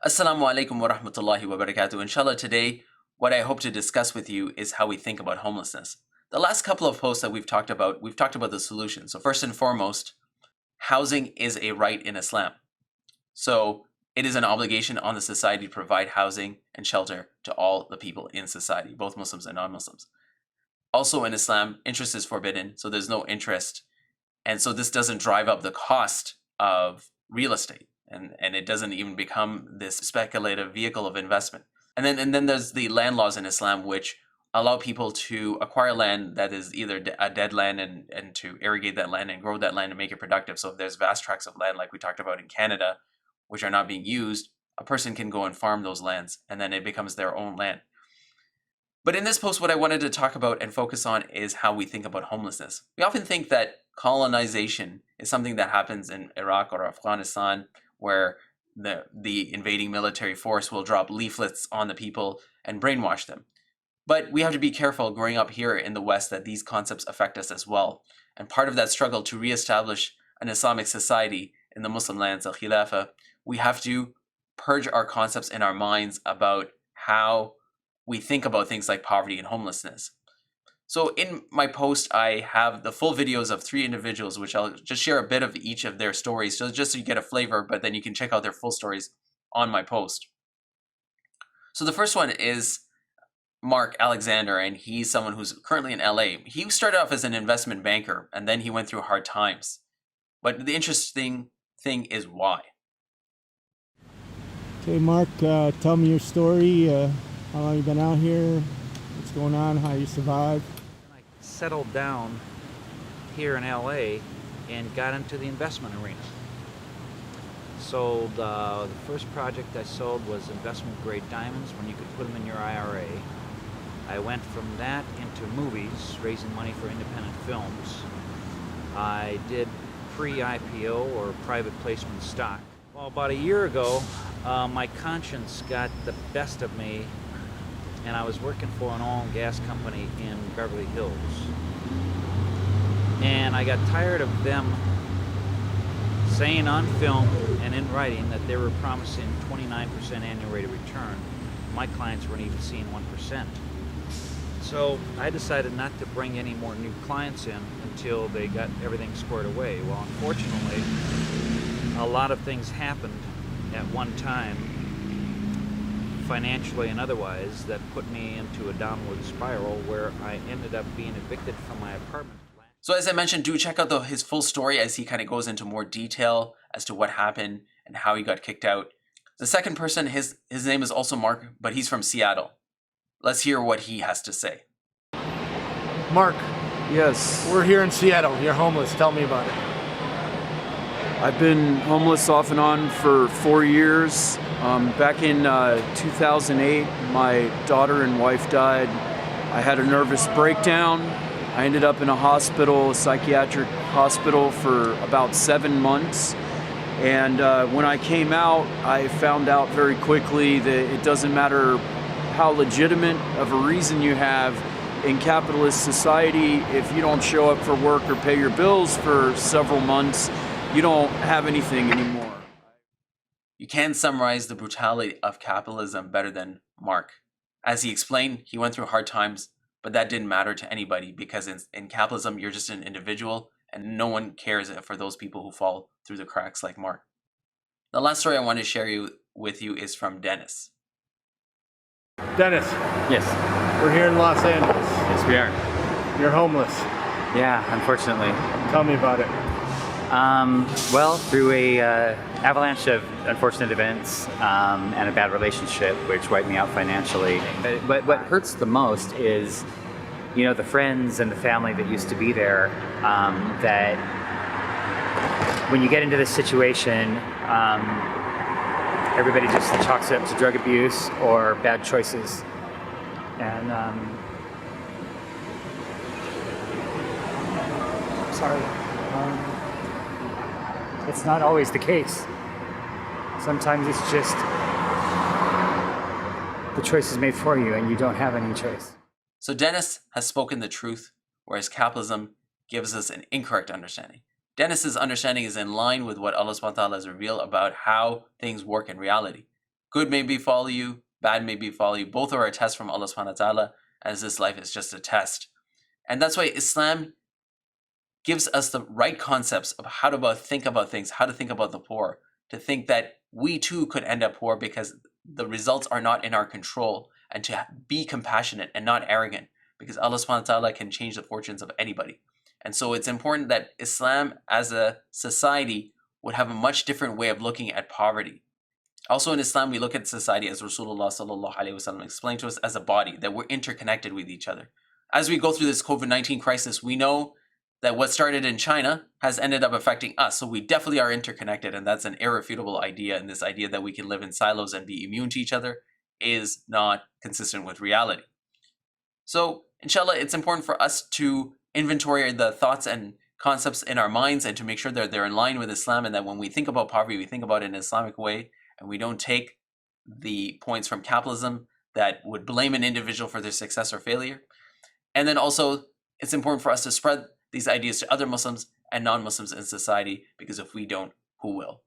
Assalamu alaikum wa rahmatullahi wa barakatuh. Inshallah, today, what I hope to discuss with you is how we think about homelessness. The last couple of posts that we've talked about the solution. So first and foremost, housing is a right in Islam. So it is an obligation on the society to provide housing and shelter to all the people in society, both Muslims and non-Muslims. Also in Islam, interest is forbidden, so there's no interest. And so this doesn't drive up the cost of real estate. And it doesn't even become this speculative vehicle of investment. And then there's the land laws in Islam, which allow people to acquire land that is either a dead land and to irrigate that land and grow that land and make it productive. So if there's vast tracts of land like we talked about in Canada, which are not being used, a person can go and farm those lands and then it becomes their own land. But in this post, what I wanted to talk about and focus on is how we think about homelessness. We often think that colonization is something that happens in Iraq or Afghanistan, where the invading military force will drop leaflets on the people and brainwash them. But we have to be careful growing up here in the West that these concepts affect us as well. And part of that struggle to reestablish an Islamic society in the Muslim lands, al Khilafah, we have to purge our concepts in our minds about how we think about things like poverty and homelessness. So in my post, I have the full videos of 3 individuals, which I'll just share a bit of each of their stories, so just so you get a flavor, but then you can check out their full stories on my post. So the first one is Mark Alexander, and he's someone who's currently in LA. He started off as an investment banker, and then he went through hard times. But the interesting thing is why. Okay, Mark, tell me your story. How long you been out here? What's going on? How you survived? I settled down here in LA and got into the investment arena. Sold, the first project I sold was investment grade diamonds when you could put them in your IRA. I went from that into movies, raising money for independent films. I did pre-IPO or private placement stock. Well, about a year ago, my conscience got the best of me, and I was working for an oil and gas company in Beverly Hills. And I got tired of them saying on film and in writing that they were promising 29% annual rate of return. My clients weren't even seeing 1%. So I decided not to bring any more new clients in until they got everything squared away. Well, unfortunately, a lot of things happened at one time, financially and otherwise, that put me into a downward spiral where I ended up being evicted from my apartment. So as I mentioned, do check out his full story as he kind of goes into more detail as to what happened and how he got kicked out. The second person, his name is also Mark, but he's from Seattle. Let's hear what he has to say. Mark, Yes, we're here in Seattle. You're homeless. Tell me about it. I've been homeless off and on for 4 years. Back in 2008, my daughter and wife died. I had a nervous breakdown. I ended up in a hospital, a psychiatric hospital, for about 7 months. And when I came out, I found out very quickly that it doesn't matter how legitimate of a reason you have in capitalist society. If you don't show up for work or pay your bills for several months, you don't have anything anymore. You can summarize the brutality of capitalism better than Mark. As he explained, he went through hard times, but that didn't matter to anybody because in capitalism, you're just an individual and no one cares for those people who fall through the cracks like Mark. The last story I want to share with you is from Dennis. Dennis, Yes, we're here in Los Angeles. yes we are. You're homeless. Yeah, unfortunately. Tell me about it. Well, through a avalanche of unfortunate events and a bad relationship, which wiped me out financially. But what hurts the most is, you know, the friends and the family that used to be there. That when you get into this situation, everybody just chalks it up to drug abuse or bad choices. And sorry. It's not always the case. Sometimes it's just the choice is made for you and you don't have any choice. So Dennis has spoken the truth, whereas capitalism gives us an incorrect understanding. Dennis's understanding is in line with what Allah subhanahu wa ta'ala has revealed about how things work in reality. Good may befall you, bad may befall you. Both are a test from Allah subhanahu wa ta'ala, as this life is just a test. And that's why Islam gives us the right concepts of how to think about things, how to think about the poor, to think that we too could end up poor because the results are not in our control, and to be compassionate and not arrogant, because Allah subhanahu wa ta'ala can change the fortunes of anybody. And so it's important that Islam as a society would have a much different way of looking at poverty. Also in Islam, we look at society as Rasulullah sallallahu alaihi wasallam explained to us as a body, that we're interconnected with each other. As we go through this COVID-19 crisis, we know that what started in China has ended up affecting us. So we definitely are interconnected, and that's an irrefutable idea. And this idea that we can live in silos and be immune to each other is not consistent with reality. So inshallah, it's important for us to inventory the thoughts and concepts in our minds and to make sure that they're in line with Islam, and that when we think about poverty, we think about it in an Islamic way, and we don't take the points from capitalism that would blame an individual for their success or failure. And then also, it's important for us to spread these ideas to other Muslims and non-Muslims in society, because if we don't, who will?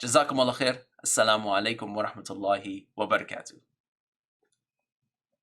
Jazakumullah khair. Assalamu alaikum wa rahmatullahi wa barakatuh.